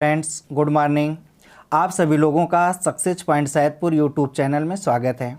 Friends, good morning. आप सभी लोगों का success point Saidpur YouTube channel में स्वागत है।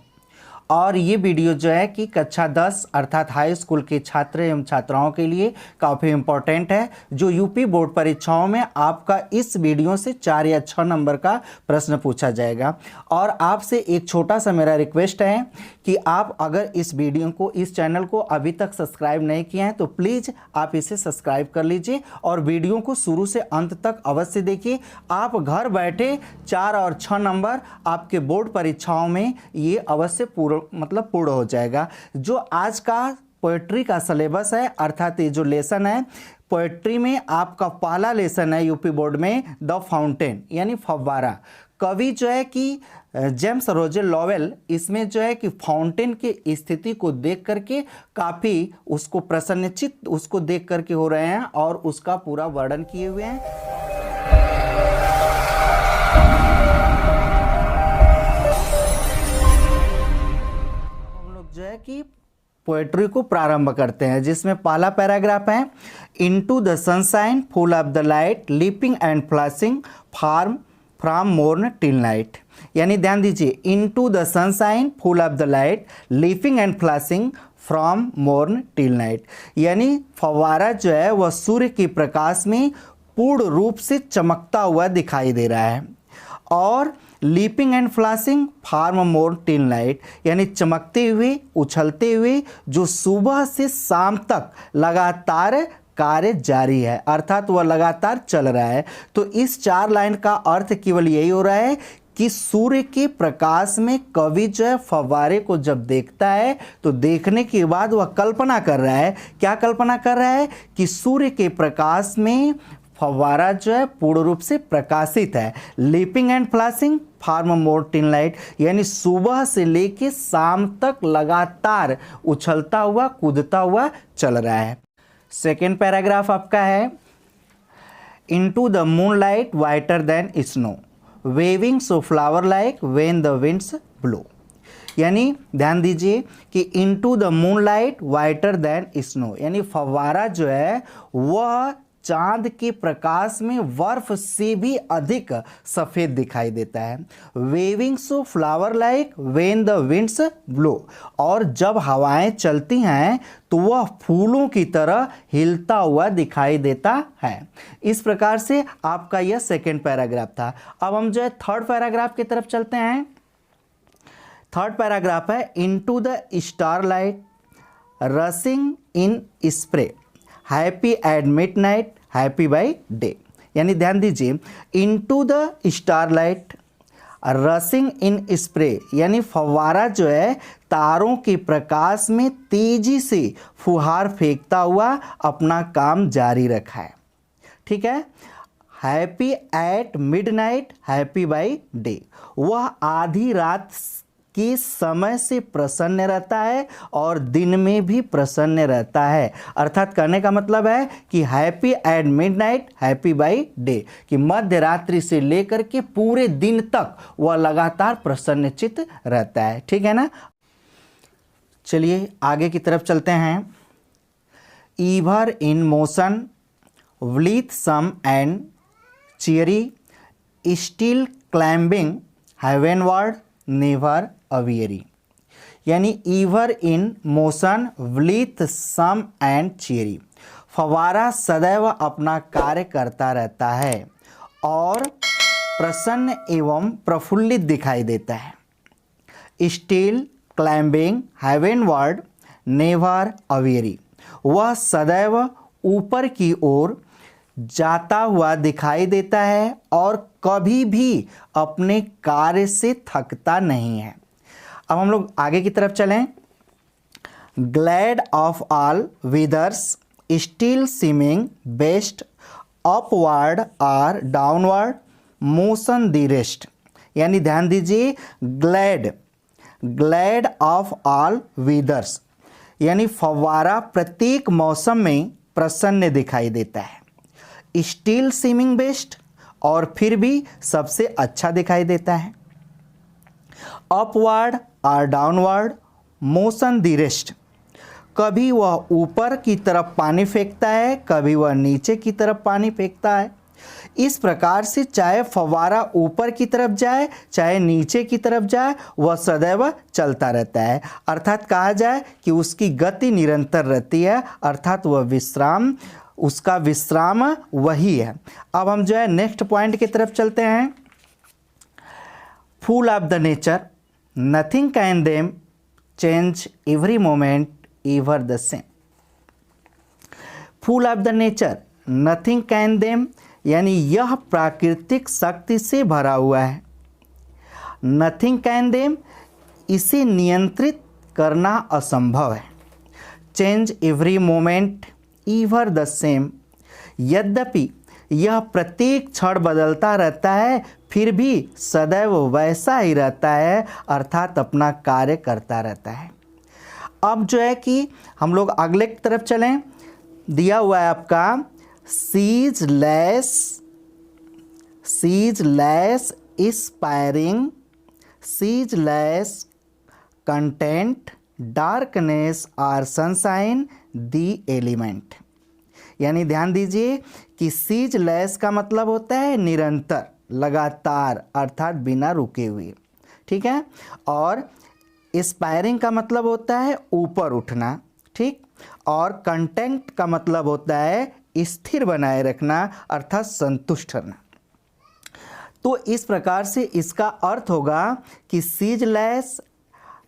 और ये वीडियो जो है कि कक्षा 10 अर्थात हाई स्कूल के छात्र एवं छात्राओं के लिए काफ़ी इम्पोर्टेंट है। जो यूपी बोर्ड परीक्षाओं में आपका इस वीडियो से 4 या 6 नंबर का प्रश्न पूछा जाएगा। और आपसे एक छोटा सा मेरा रिक्वेस्ट है कि आप अगर इस वीडियो को, इस चैनल को अभी तक सब्सक्राइब नहीं किए हैं तो प्लीज़ आप इसे सब्सक्राइब कर लीजिए और वीडियो को शुरू से अंत तक अवश्य देखिए। आप घर बैठे 4 और 6 नंबर आपके बोर्ड परीक्षाओं में ये अवश्य पूर्ण हो जाएगा। जो आज का पोएट्री का सिलेबस है अर्थात ये जो लेसन है पोएट्री में, आपका पहला लेसन है यूपी बोर्ड में द फाउंटेन यानी फव्वारा। कवि जो है कि जेम्स रोजर लॉवेल इसमें जो है कि फाउंटेन की स्थिति को देख करके काफ़ी उसको प्रसन्नचित्त उसको देख करके हो रहे हैं और उसका पूरा वर्णन किए हुए हैं। जो है कि पोएट्री को प्रारंभ करते हैं, जिसमें पहला पैराग्राफ है into the sunshine full of the light leaping and flashing from morn till night. यानी ध्यान दीजिए, into the sunshine full of the light leaping and flashing from morn till night. यानी फव्वारा जो है वह सूर्य के प्रकाश में पूर्ण रूप से चमकता हुआ दिखाई दे रहा है। और leaping and flashing from morn till night यानी चमकते हुए, उछलते हुए जो सुबह से शाम तक लगातार कार्य जारी है, अर्थात वह लगातार चल रहा है। तो इस 4 लाइन का अर्थ केवल यही हो रहा है कि सूर्य के प्रकाश में कवि जो है फव्वारे को जब देखता है तो देखने के बाद वह कल्पना कर रहा है। क्या कल्पना कर रहा है? कि सूर्य के प्रकाश में फव्वारा जो है पूर्ण रूप से प्रकाशित है। Leaping and flashing from morn till night यानी सुबह से लेके शाम तक लगातार उछलता हुआ, कूदता हुआ चल रहा है। सेकेंड पैराग्राफ आपका है into the moonlight whiter than snow waving so flower like when the winds blow. यानी ध्यान दीजिए कि into the moonlight whiter than snow यानी फव्वारा जो है वह चांद के प्रकाश में बर्फ से भी अधिक सफ़ेद दिखाई देता है। Waving so flower like when the winds blow और जब हवाएं चलती हैं तो वह फूलों की तरह हिलता हुआ दिखाई देता है। इस प्रकार से आपका यह सेकेंड पैराग्राफ था। अब हम जो है थर्ड पैराग्राफ की तरफ चलते हैं। थर्ड पैराग्राफ है into the starlight rushing in spray happy at midnight happy by day. यानी ध्यान दीजिए, into the starlight rushing in spray यानी फव्वारा जो है तारों के प्रकाश में तेजी से फुहार फेंकता हुआ अपना काम जारी रखा है। ठीक है। Happy at midnight happy by day, वह आधी रात के समय से प्रसन्न रहता है और दिन में भी प्रसन्न रहता है। अर्थात कहने का मतलब है कि happy at midnight happy by day कि मध्य रात्रि से लेकर के पूरे दिन तक वह लगातार प्रसन्नचित्त रहता है। ठीक है ना। चलिए आगे की तरफ चलते हैं। Ever in motion with some and cheery still climbing heavenward never aweary. यानी ever in motion with some and cheery, फव्वारा सदैव अपना कार्य करता रहता है और प्रसन्न एवं प्रफुल्लित दिखाई देता है। स्टिल क्लाइंबिंग हेवनवर्ड नेवर अवियरी, वह सदैव ऊपर की ओर जाता हुआ दिखाई देता है और कभी भी अपने कार्य से थकता नहीं है। अब हम लोग आगे की तरफ चलें। Glad of all weathers still seeming best upward और डाउनवर्ड मोशन द रेस्ट। यानी ध्यान दीजिए, ग्लैड ऑफ ऑल वेदर्स यानी फव्वारा प्रत्येक मौसम में प्रसन्न दिखाई देता है। स्टिल सीमिंग बेस्ट और फिर भी सबसे अच्छा दिखाई देता है। अपवर्ड और डाउनवर्ड मोशन द रेस्ट, कभी वह ऊपर की तरफ पानी फेंकता है, कभी वह नीचे की तरफ पानी फेंकता है। इस प्रकार से चाहे फव्वारा ऊपर की तरफ जाए चाहे नीचे की तरफ जाए वह सदैव चलता रहता है, अर्थात कहा जाए कि उसकी गति निरंतर रहती है, अर्थात वह उसका विश्राम वही है। अब हम जो है नेक्स्ट पॉइंट की तरफ चलते हैं। Full of the nature, nothing can them change every moment ever the same. Full of the nature, nothing can them, यानी यह प्राकृतिक शक्ति से भरा हुआ है। नथिंग कैन देम, इसे नियंत्रित करना असंभव है। Change every moment ever the same, यद्यपि यह प्रत्येक क्षण बदलता रहता है फिर भी सदैव वैसा ही रहता है, अर्थात अपना कार्य करता रहता है। अब जो है कि हम लोग अगले की तरफ चलें। दिया हुआ है आपका ceaseless inspiring, ceaseless content, darkness और सनशाइन दी एलिमेंट। यानी ध्यान दीजिए कि सीजलेस का मतलब होता है निरंतर, लगातार, अर्थात बिना रुके हुए, ठीक है। और इंस्पायरिंग का मतलब होता है ऊपर उठना, ठीक। और कंटेंट का मतलब होता है स्थिर बनाए रखना, अर्थात संतुष्ट रहना। तो इस प्रकार से इसका अर्थ होगा कि सीजलेस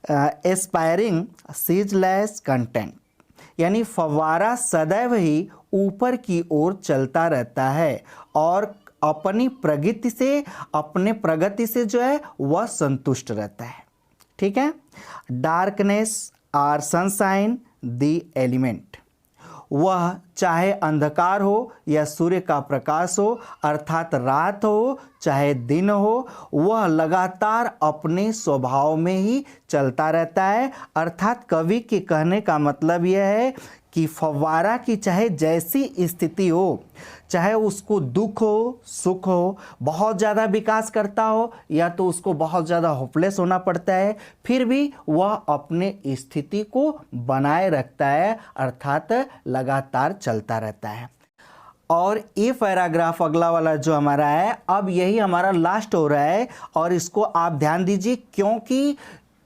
एस्पायरिंग, सीजलेस कंटेंट, यानी फव्वारा सदैव ही ऊपर की ओर चलता रहता है और अपने प्रगति से जो है वह संतुष्ट रहता है, ठीक है। डार्कनेस और सनशाइन दी एलिमेंट, वह चाहे अंधकार हो या सूर्य का प्रकाश हो, अर्थात रात हो चाहे दिन हो, वह लगातार अपने स्वभाव में ही चलता रहता है। अर्थात कवि के कहने का मतलब यह है कि फव्वारा की चाहे जैसी स्थिति हो, चाहे उसको दुख हो सुख हो, बहुत ज़्यादा विकास करता हो या तो उसको बहुत ज़्यादा होपलेस होना पड़ता है, फिर भी वह अपने स्थिति को बनाए रखता है, अर्थात लगातार चलता रहता है। और ये पैराग्राफ अगला वाला जो हमारा है, अब यही हमारा लास्ट हो रहा है और इसको आप ध्यान दीजिए क्योंकि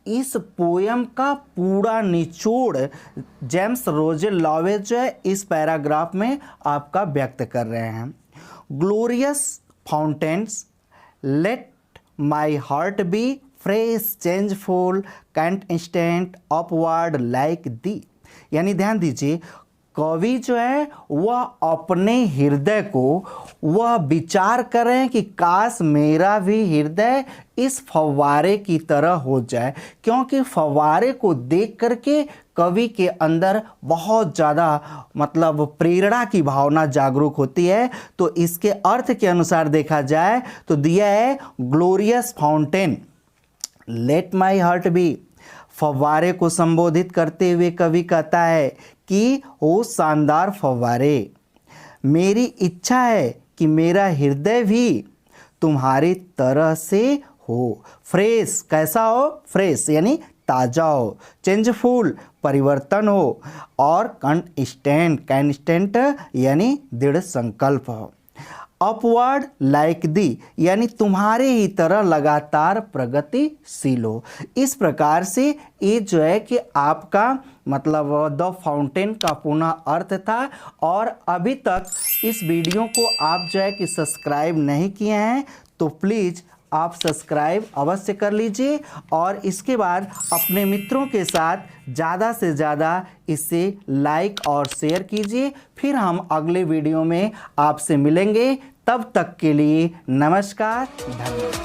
इस पोयम का पूरा निचोड़ जेम्स रोजर लॉवेल जो है इस पैराग्राफ में आपका व्यक्त कर रहे हैं। Glorious fountains, let my heart be fresh changeful constant upward like thee. यानी ध्यान दीजिए कवि जो है वह अपने हृदय को वह विचार करें कि काश मेरा भी हृदय इस फव्वारे की तरह हो जाए, क्योंकि फव्वारे को देख करके कवि के अंदर बहुत ज़्यादा मतलब प्रेरणा की भावना जागरूक होती है। तो इसके अर्थ के अनुसार देखा जाए तो दिया है glorious fountain, let my heart be. फव्वारे को संबोधित करते हुए कवि कहता है कि ओ शानदार फव्वारे, मेरी इच्छा है कि मेरा हृदय भी तुम्हारी तरह से हो। फ्रेश कैसा हो, फ्रेश यानी ताज़ा हो, चेंजफुल परिवर्तन हो, और कंस्टेंट यानी दृढ़ संकल्प हो, अपवर्ड लाइक दी यानी तुम्हारे ही तरह लगातार प्रगतिशील हो। इस प्रकार से ये जो है कि आपका मतलब द फाउंटेन का पुनः अर्थ था। और अभी तक इस वीडियो को आप जो है कि सब्सक्राइब नहीं किए हैं तो प्लीज़ आप सब्सक्राइब अवश्य कर लीजिए और इसके बाद अपने मित्रों के साथ ज़्यादा से ज़्यादा इसे लाइक और शेयर कीजिए। फिर हम अगले वीडियो में आपसे मिलेंगे, तब तक के लिए नमस्कार, धन्यवाद।